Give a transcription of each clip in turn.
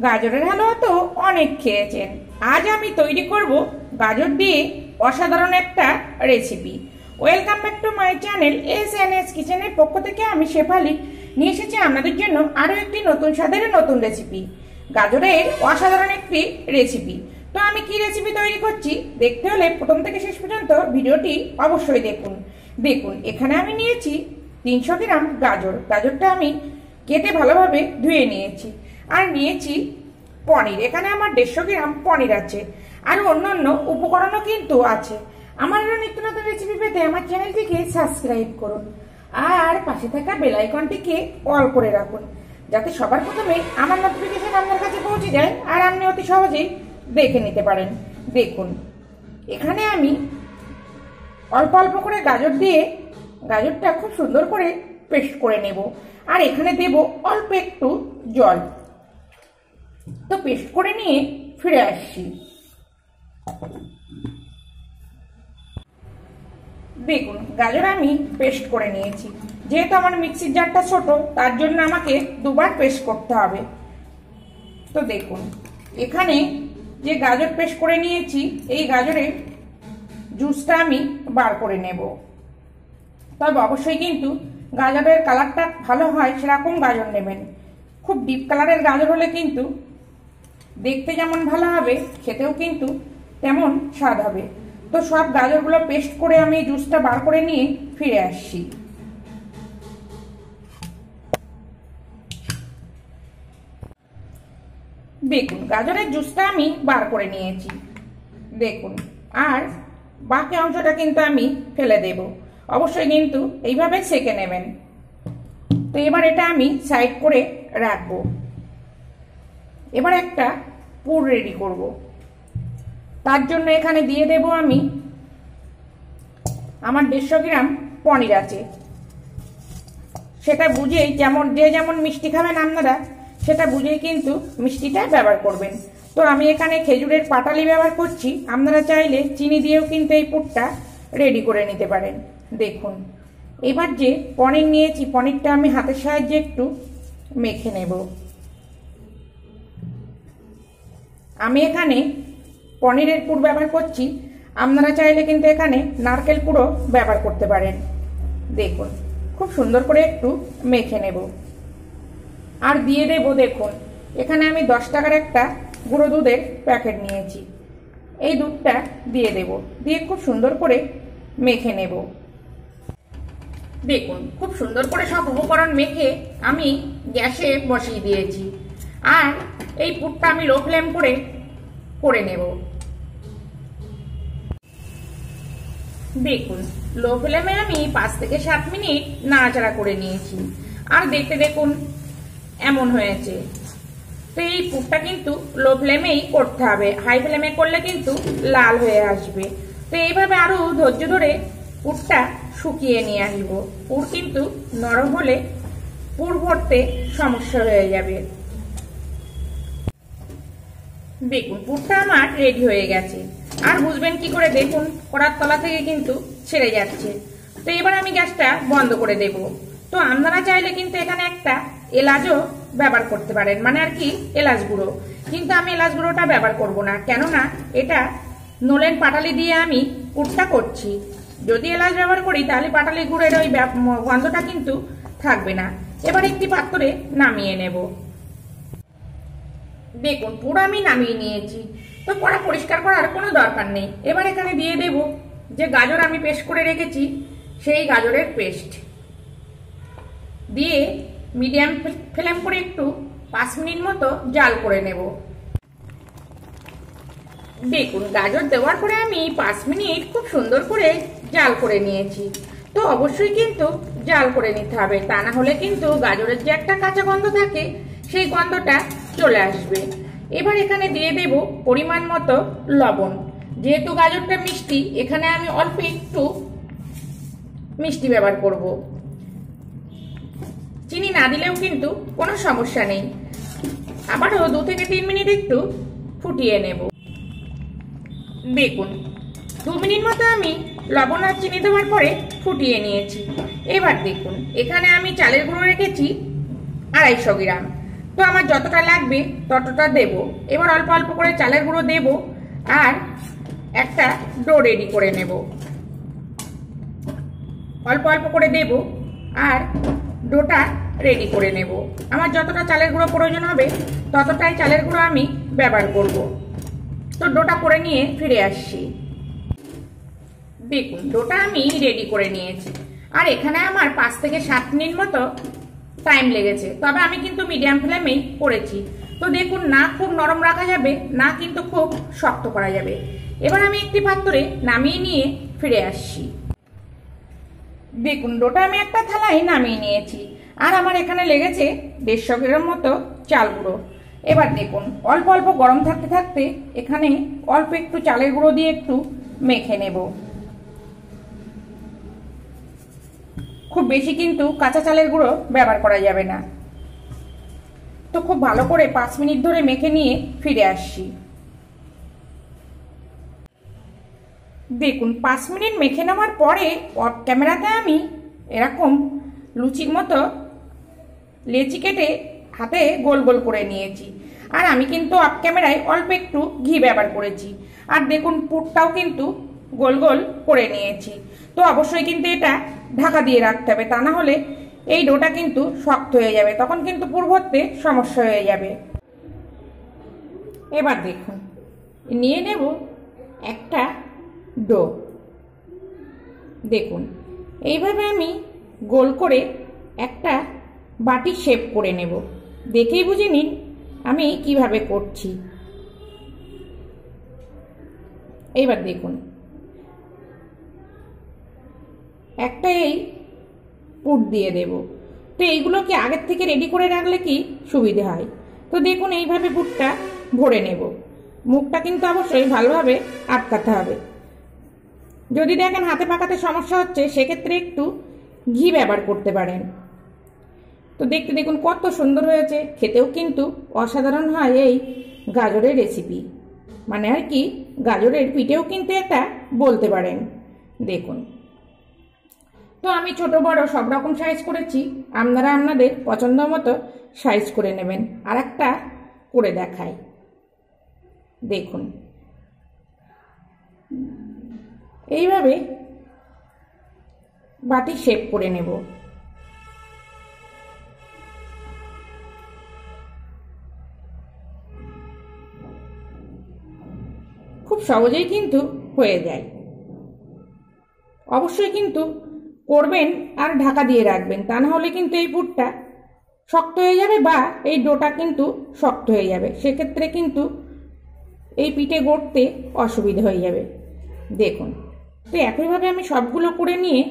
গাজরের হালুয়া তো অনেক খেয়েছেন। আজ আমি তৈরি করব গাজর দিয়ে অসাধারণ একটা recipe. Welcome back to my channel S কিচেনের পক্ষ থেকে আমি শেফালি নিয়ে এসেছি আপনাদের জন্য আরও একটি নতুন স্বাদের নতুন রেসিপি, গাজরের অসাধারণ একটি রেসিপি। তো আমি কি রেসিপি তৈরি করছি দেখতে হলে প্রথম থেকে শেষ পর্যন্ত ভিডিওটি অবশ্যই দেখুন। এখানে আমি নিয়েছি 300 গ্রাম গাজর। গাজরটা আমি কেটে ভালোভাবে ধুয়ে নিয়েছি। আর নিয়েছি পনির, এখানে আমার 150 গ্রাম পনির আছে। আর অন্যান্য উপকরণও কিন্তু আছে। আমার আরো নিত্য নতুন রেসিপি পেতে আমার চ্যানেলটিকে সাবস্ক্রাইব করুন আর পাশে থাকা বেল আইকনটিকে অল করে রাখুন, যাতে সবার প্রথমে আমার নোটিফিকেশন আপনার কাছে পৌঁছে যায় আর আপনি অতি সহজেই দেখে নিতে পারেন। দেখুন, এখানে আমি অল্প অল্প করে গাজর দিয়ে গাজরটা খুব সুন্দর করে পেস্ট করে নেব। আর এখানে দেব অল্প একটু জল। তো পেস্ট করে নিয়ে ফিরে আসছি। দেখুন, গাজর আমি পেস্ট করে নিয়েছি। যেহেতু আমার মিক্সির জারটা ছোট, তার জন্য আমাকে দুবার পেস্ট করতে হবে। তো দেখুন, এখানে যে গাজর পেস্ট করে নিয়েছি, এই গাজরের জুসটা আমি বার করে নেব। তবে অবশ্যই কিন্তু গাজরের কালারটা ভালো হয় সেরকম গাজর নেবেন। খুব ডিপ কালারের গাজর হলে কিন্তু দেখতে যেমন ভালো হবে, খেতেও কিন্তু তেমন স্বাদ হবে। তো সব গাজরগুলো পেস্ট করে আমি জুসটা বার করে নিয়ে ফিরে আসছি। দেখুন, গাজরের জুসটা আমি বার করে নিয়েছি। দেখুন, আর বাকি অংশটা কিন্তু আমি ফেলে দেব। অবশ্যই কিন্তু এইভাবে সেঁকে নেবেন। তো এবার এটা আমি সাইড করে রাখবো। এবার একটা পুর রেডি করব। তার জন্য এখানে দিয়ে দেব আমি আমার 150 গ্রাম পনির আছে। সেটা বুঝেই যেমন মিষ্টি খাবেন আপনারা, সেটা বুঝেই কিন্তু মিষ্টিটা ব্যবহার করবেন। তো আমি এখানে খেজুরের পাটালি ব্যবহার করছি। আপনারা চাইলে চিনি দিয়েও কিন্তু এই পুরটা রেডি করে নিতে পারেন। দেখুন, এবার যে পনির নিয়েছি, পনিরটা আমি হাতের সাহায্যে একটু মেখে নেব। আমি এখানে পনিরের পুর ব্যবহার করছি। আপনারা চাইলে কিন্তু এখানে নারকেল পুরও ব্যবহার করতে পারেন। দেখুন, খুব সুন্দর করে একটু মেখে নেব। আর দিয়ে দেব, দেখুন এখানে আমি 10 টাকার একটা গুঁড়ো দুধের প্যাকেট নিয়েছি। এই দুধটা দিয়ে দেব, দিয়ে খুব সুন্দর করে মেখে নেব। দেখুন, খুব সুন্দর করে সব উপকরণ মেখে আমি গ্যাসে বসিয়ে দিয়েছি। আর এই পুরটা আমি লো ফ্লেম করে নেব। দেখুন, লো ফ্লেমে আমি 5 থেকে 7 মিনিট নাড়াচাড়া করে নিয়েছি। আর দেখতে দেখুন এমন হয়েছে। তো এই পুরটা কিন্তু লো ফ্লেমেই করতে হবে, হাই ফ্লেমে করলে কিন্তু লাল হয়ে আসবে। তো এইভাবে আরো ধৈর্য ধরে পুরটা শুকিয়ে নিয়ে আসবো। পুর কিন্তু নরম হলে পুর ভরতে সমস্যা হয়ে যাবে। দেখুন, পুরটা আমার রেডি হয়ে গেছে। আর বুঝবেন কি করে, দেখুন কড়ার তলা থেকে কিন্তু ছেড়ে যাচ্ছে। তো এবার আমি গ্যাসটা বন্ধ করে দেব। তো আপনারা চাইলে কিন্তু এখানে একটা এলাচও ব্যবহার করতে পারেন, মানে আর কি এলাচ গুঁড়ো। কিন্তু আমি এলাচ গুঁড়োটা ব্যবহার করব না, কেননা এটা নলেন পাটালি দিয়ে আমি পুরটা করছি। যদি এলাচ ব্যবহার করি তাহলে পাটালি গুঁড়ের ওই গন্ধটা কিন্তু থাকবে না। এবার একটি পাত্রে নামিয়ে নেব। দেখুন, পুরো আমি নামিয়ে নিয়েছি। তো কড়া পরিষ্কার করার কোনো দরকার নেই। এবার এখানে দিয়ে দেব যে গাজর আমি পেস্ট করে রেখেছি, সেই গাজরের পেস্ট দিয়ে মিডিয়াম ফ্লেম করে একটু 5 মিনিট মতো জাল করে নেব। দেখুন, গাজর দেওয়ার পরে আমি 5 মিনিট খুব সুন্দর করে জাল করে নিয়েছি। তো অবশ্যই কিন্তু জাল করে নিতে হবে, তা না হলে কিন্তু গাজরের যে একটা কাঁচা গন্ধ থাকে, সেই গন্ধটা চলে আসবে। এবার এখানে দিয়ে দেব পরিমাণ মতো লবণ। যেহেতু গাজরটা মিষ্টি, এখানে আমি অল্প একটু মিষ্টি ব্যবহার করব। চিনি না দিলেও কিন্তু কোনো সমস্যা নেই। আবারও 2 থেকে 3 মিনিট একটু ফুটিয়ে নেব। দেখুন, 2 মিনিট মতো আমি লবণ আর চিনি দেওয়ার পরে ফুটিয়ে নিয়েছি। এবার দেখুন, এখানে আমি চালের গুঁড়ো রেখেছি 250 গ্রাম। তো তো আমার যতটা লাগবে ততটা দেব। এবার অল্প অল্প করে চালের গুঁড়ো দেব আর একটা ডো রেডি করে নেব। অল্প অল্প করে দেব আর ডোটা রেডি করে নেব। আমার যতটা চালের গুঁড়ো প্রয়োজন হবে ততটাই চালের গুঁড়ো আমি ব্যবহার করব। তো ডোটা করে নিয়ে ফিরে আসছি। দেখুন ডোটা আমি রেডি করে নিয়েছি আর এখানে আমার 5 থেকে 7 মিনিট মতো টাইম লেগেছে, তবে আমি কিন্তু মিডিয়াম ফ্লেমেই করেছি। তো দেখুন না খুব নরম রাখা যাবে না কিন্তু খুব শক্ত করা যাবে। এবার আমি একটি পাত্রে নামিয়ে নিয়ে ফিরে আসছি। দেখুন ডোটা আমি একটা থালায় নামিয়ে নিয়েছি আর আমার এখানে লেগেছে 150 গ্রাম মতো চাল গুঁড়ো। এবার দেখুন অল্প অল্প গরম থাকতে থাকতে এখানে অল্প একটু চালের গুঁড়ো দিয়ে একটু মেখে নেব। খুব বেশি কিন্তু কাঁচা চালের গুঁড়ো ব্যবহার করা যাবে না। তো খুব ভালো করে 5 মিনিট ধরে মেখে নিয়ে ফিরে আসছি। দেখুন 5 মিনিট মেখে নেওয়ার পরে অফ ক্যামেরাতে আমি এরকম লুচির মতো লেচি কেটে হাতে গোল গোল করে নিয়েছি। আর আমি কিন্তু অফ ক্যামেরায় অল্প একটু ঘি ব্যবহার করেছি। আর দেখুন পুরটাও কিন্তু গোল গোল করে নিয়েছি। তো অবশ্যই কিন্তু এটা ঢাকা দিয়ে রাখতে হবে, তা না হলে এই ডোটা কিন্তু শক্ত হয়ে যাবে, তখন কিন্তু পুর ভরতে সমস্যা হয়ে যাবে। এবার দেখুন নিয়ে নেব একটা ডো। দেখুন এইভাবে আমি গোল করে একটা বাটি শেপ করে নেব। দেখেই বুঝে নিন আমি কিভাবে করছি। এইবার দেখুন একটা এই পুর দিয়ে দেব। তো এইগুলোকে আগের থেকে রেডি করে রাখলে কি সুবিধে হয়। তো দেখুন এইভাবে পুরটা ভরে নেব। মুখটা কিন্তু অবশ্যই ভালোভাবে আটকাতে হবে। যদি দেখেন হাতে পাকাতে সমস্যা হচ্ছে সেক্ষেত্রে একটু ঘি ব্যবহার করতে পারেন। তো দেখতে দেখুন কত সুন্দর হয়েছে, খেতেও কিন্তু অসাধারণ হয় এই গাজরের রেসিপি। মানে আর কি গাজরের পিঠেও কিন্তু এটা বলতে পারেন। দেখুন তো আমি ছোট বড় সব রকম সাইজ করেছি, আপনারা আপনাদের পছন্দ মতো সাইজ করে নেবেন। আর একটা করে দেখাই, দেখুন এইভাবে বাটি শেপ করে নেব। খুব সহজেই কিন্তু হয়ে যায়। অবশ্যই কিন্তু করবেন আর ঢাকা দিয়ে রাখবেন, তা না হলে কিন্তু এই পুরটা শক্ত হয়ে যাবে বা এই ডোটা কিন্তু শক্ত হয়ে যাবে। সেক্ষেত্রে কিন্তু এই পিঠে গড়তে অসুবিধা হয়ে যাবে। দেখুন তো একইভাবে আমি সবগুলো করে নিয়ে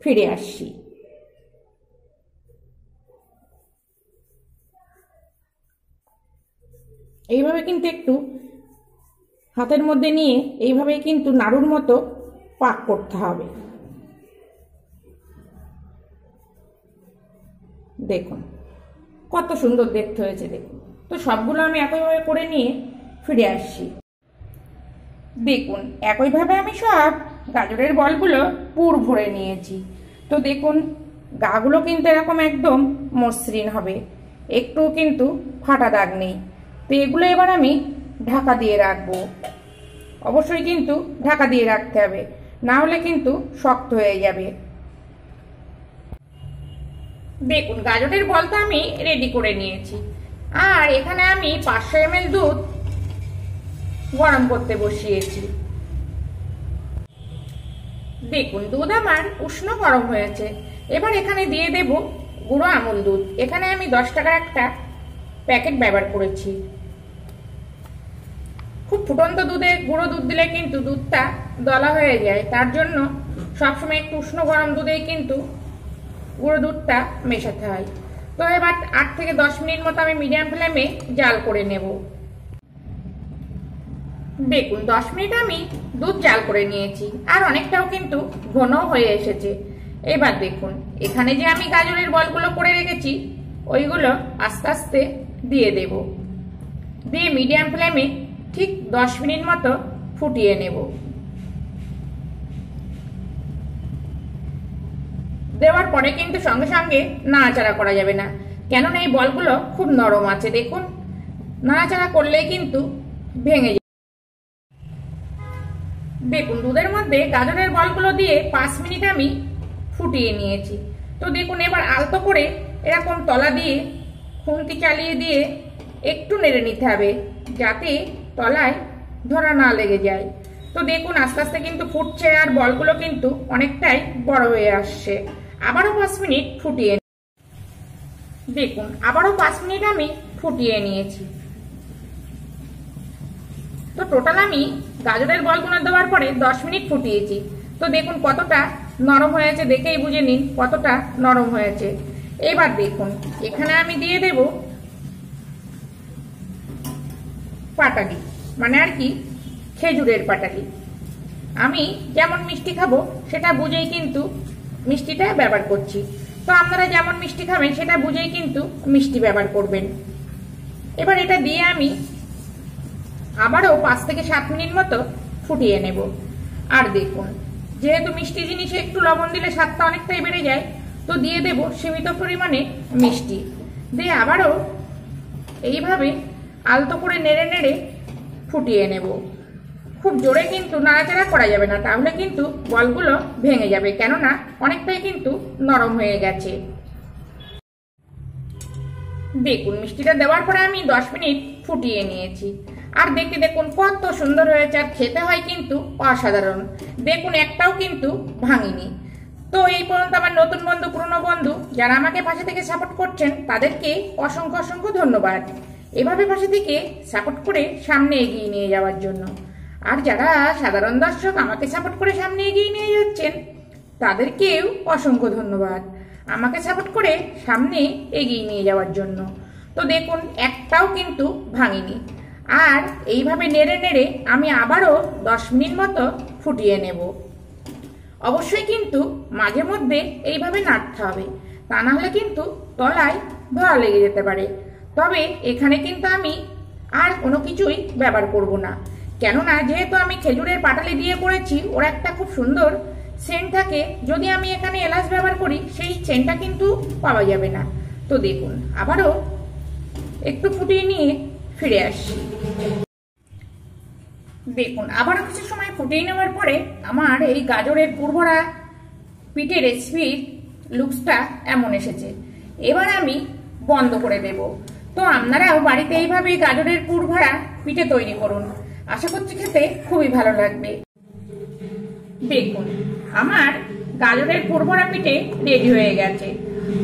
ফিরে আসছি। এইভাবে কিন্তু একটু হাতের মধ্যে নিয়ে এইভাবেই কিন্তু নাড়ুর মতো পাক করতে হবে। দেখুন কত সুন্দর দেখতে হয়েছে। দেখুন তো সবগুলো আমি একইভাবে করে নিয়ে ফিরে আসছি। দেখুন একইভাবে আমি সব গাজরের বলগুলো পুর ভরে নিয়েছি। তো দেখুন গাগুলো কিন্তু এরকম একদম মসৃণ হবে, একটু কিন্তু ফাটা দাগ নেই। তো এগুলো এবার আমি ঢাকা দিয়ে রাখবো। অবশ্যই কিন্তু ঢাকা দিয়ে রাখতে হবে, না হলে কিন্তু শক্ত হয়ে যাবে। দেখুন গাজরের বলটা আমি রেডি করে নিয়েছি আর এখানে আমি 500 ml দুধ গরম করতে বসিয়েছি। দেখুন দুধ আমার উষ্ণ গরম হয়েছে। এবার এখানে দিয়ে দেব গুঁড়ো আমুল দুধ। এখানে আমি 10 টাকার একটা প্যাকেট ব্যবহার করেছি। খুব ফুটন্ত দুধে গুঁড়ো দুধ দিলে কিন্তু দুধটা দলা হয়ে যায়, তার জন্য সবসময় একটু উষ্ণ গরম দুধেই কিন্তু গুঁড়ো দুধটা মেশাতে হয়। তো এবার 8 থেকে 10 মিনিট মতো আমি মিডিয়াম ফ্লেমে জাল করে নেব। দেখুন 10 মিনিট আমি দুধ জাল করে নিয়েছি আর অনেকটাও কিন্তু ঘন হয়ে এসেছে। এবার দেখুন এখানে যে আমি গাজরের বলগুলো করে রেখেছি ওইগুলো আস্তে আস্তে দিয়ে দেব। দিয়ে মিডিয়াম ফ্লেমে ঠিক 10 মিনিট মতো ফুটিয়ে নেব। দেওয়ার পরে কিন্তু সঙ্গে সঙ্গে নাড়াচাড়া করা যাবে না, কেননা এই বলগুলো খুব নরম আছে। দেখুন, নাড়াচাড়া করলেই কিন্তু ভেঙে যায়। দেখুন, দুধের মধ্যে গাজরের বলগুলো দিয়ে 5 মিনিট আমি ফুটিয়ে নিয়েছি। তো দেখুন, এবার আলতো করে এরকম তলা দিয়ে খুন্তি চালিয়ে দিয়ে একটু নেড়ে নিতে হবে, যাতে তলায় ধরা না লেগে যায়। তো দেখুন, আস্তে আস্তে কিন্তু ফুটছে আর বলগুলো কিন্তু অনেকটাই বড় হয়ে আসছে। আবারও 5 মিনিট ফুটিয়ে, দেখুন আবারও 5 মিনিট আমি ফুটিয়ে নিয়েছি। তো টোটাল আমি গাজরের বলগুলো দেওয়ার পরে 10 মিনিট ফুটিয়েছি। তো দেখুন কতটা নরম হয়েছে, দেখেই বুঝে নিন কতটা নরম হয়েছে। এবার দেখুন, এখানে আমি দিয়ে দেব পাটালি, মানে আর কি খেজুরের পাটালি। আমি যেমন মিষ্টি খাবো সেটা বুঝেই কিন্তু মিষ্টিটা ব্যবহার করছি। তো আপনারা যেমন মিষ্টি খাবেন সেটা বুঝেই কিন্তু মিষ্টি ব্যবহার করবেন। এবার এটা দিয়ে আমি আবারও 5 থেকে 7 মিনিট মতো ফুটিয়ে নেব। আর দেখুন, যেহেতু মিষ্টি জিনিসে একটু লবণ দিলে স্বাদটা অনেকটাই বেড়ে যায়, তো দিয়ে দেব সীমিত পরিমাণে মিষ্টি দিয়ে আবারও এইভাবে আলতো করে নেড়ে নেড়ে ফুটিয়ে নেব। খুব জোরে কিন্তু নাড়াচাড়া করা যাবে না, তাহলে কিন্তু বলগুলো ভেঙে যাবে, কেননা অনেকটাই কিন্তু নরম হয়ে গেছে। দেখুন, মিষ্টিটা দেওয়ার পরে আমি 10 মিনিট ফুটিয়ে নিয়েছি। আর দেখতে দেখুন কত সুন্দর হয়েছে, আর খেতে হয় কিন্তু অসাধারণ। দেখুন, একটাও কিন্তু ভাঙিনি। তো এই পর্যন্ত আমার নতুন বন্ধু, পুরনো বন্ধু যারা আমাকে পাশে থেকে সাপোর্ট করছেন, তাদেরকে অসংখ্য অসংখ্য ধন্যবাদ, এভাবে পাশে থেকে সাপোর্ট করে সামনে এগিয়ে নিয়ে যাওয়ার জন্য। আর যারা সাধারণ দর্শক আমাকে সাপোর্ট করে সামনে এগিয়ে নিয়ে যাচ্ছেন, তাদেরকেও অসংখ্য ধন্যবাদ আমাকে সাপোর্ট করে সামনে এগিয়ে নিয়ে যাওয়ার জন্য। তো দেখুন, একটাও কিন্তু ভাঙিনি। আর এইভাবে নেড়ে নেড়ে আমি আবারও 10 মিনিট মতো ফুটিয়ে নেব। অবশ্যই কিন্তু মাঝে মধ্যে এইভাবে নাড়তে হবে, তা না হলে কিন্তু তলায় ধরা লেগে যেতে পারে। তবে এখানে কিন্তু আমি আর কোনো কিছুই ব্যবহার করব না, কেননা যেহেতু আমি খেজুরের পাটালি দিয়ে করেছি, ওর একটা খুব সুন্দর সেন্ট থাকে। যদি আমি এখানে এলাচ ব্যবহার করি, সেই সেন্টটা কিন্তু পাওয়া যাবে না। তো দেখুন, আবারও একটু ফুটিয়ে নিয়ে ফিরে আসি। দেখুন, আবারও কিছু সময় ফুটিয়ে নেওয়ার পরে আমার এই গাজরের পুরভরা পিঠে রেসিপির লুকসটা এমন এসেছে। এবার আমি বন্ধ করে দেব। তো আপনারাও বাড়িতে এইভাবে গাজরের পুরভরা পিঠে তৈরি করুন, আশা করছি খেতে খুবই ভালো লাগবে। দেখুন, আমার গাজরের পুরভরা পিঠে রেডি হয়ে গেছে।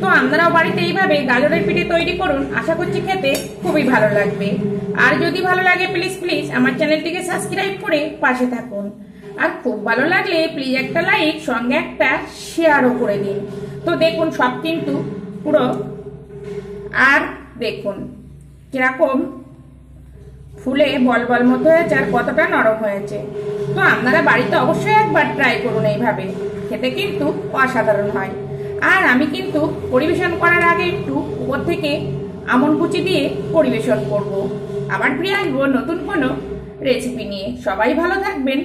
তো আপনারাও বাড়িতে এইভাবে গাজরের পিঠে তৈরি করুন, আশা করছি খেতে খুবই ভালো লাগবে। আর যদি ভালো লাগে প্লিজ প্লিজ আমার চ্যানেলটিকে সাবস্ক্রাইব করে পাশে থাকুন। আর খুব ভালো লাগলে প্লিজ একটা লাইক, সঙ্গে একটা শেয়ারও করে দিন। তো দেখুন, সব কিন্তু পুরো, আর দেখুন কিরকম ফুলে বল বল মতো হয়েছে আর কতটা নরম হয়েছে। তো আপনারা বাড়িতে অবশ্যই একবার ট্রাই করুন, এইভাবে খেতে কিন্তু অসাধারণ হয়। আর আমি কিন্তু পরিবেশন করার আগে একটু উপর থেকে আমন্ড কুচি দিয়ে পরিবেশন করব। আবার ফিরে আসবো নতুন কোনো রেসিপি নিয়ে। সবাই ভালো থাকবেন।